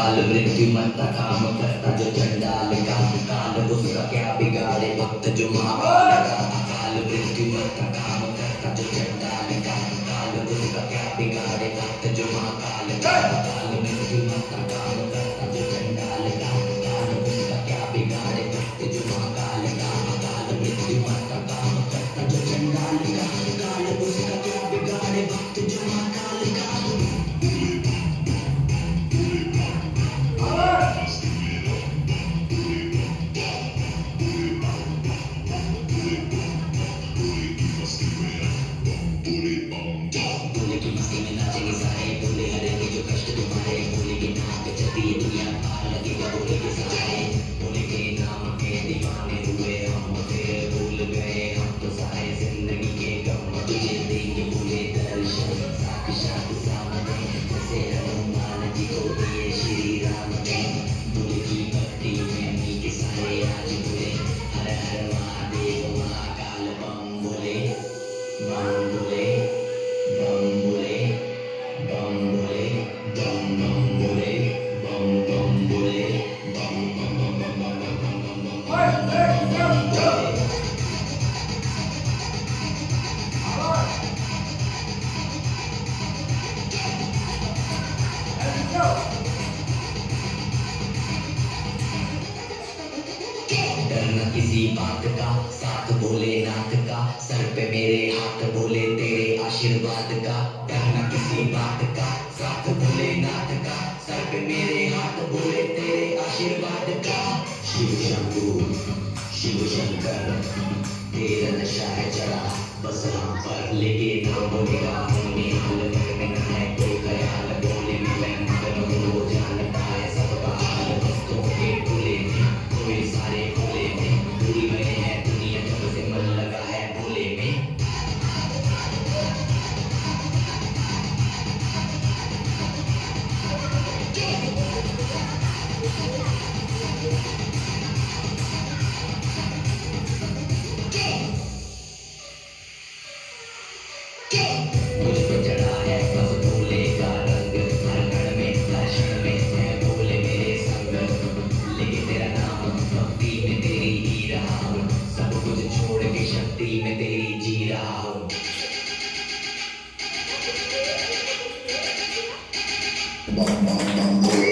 काल मृत्यु मरता काम करता जो चंडाल का काल उसका क्या बिगाड़े वक्त जो महाकाल का काल मृत्यु मरता काम करता जो चंडाल का काल उसका क्या बिगाड़े वक्त जो महाकाल का काल मृत्यु मरता काम करता जो चंडाल का काल उसका क्या बिगाड़े वक्त जो महाकाल का काल मृत्यु मरता काम करता जो चंडाल का काल उसका क्या बिगाड़े वक्त जो महाकाल का। डरना किसी बात का साथ भोलेनाथ का सर पे मेरे हाथ बोले तेरे आशीर्वाद का डरना किसी बात का साथ भोलेनाथ का सर पे मेरे हाथ बोले तेरे आशीर्वाद का। शिव शंभू शिव शंकर तेरा नशा है चढ़ा बस हम पर लेके नाम बोलेगा हमने हाल में ना है कोई ख्याल बोले में मैं मगन हूँ वो जानता है सबका हाल दोस्तों के टोले में कोई सारे भोले में भूल गए हैं दुनिया जब से मन लगा है भोले में। मुझ पे चढ़ा है बस भोले का रंग हर कण में हर क्षण में है भोले मेरे संग लेके तेरा नाम भक्ति में तेरी ही रहा हूँ सब कुछ छोड़ के शक्ति में तेरी जी रहा हूँ। बम बम बम भोले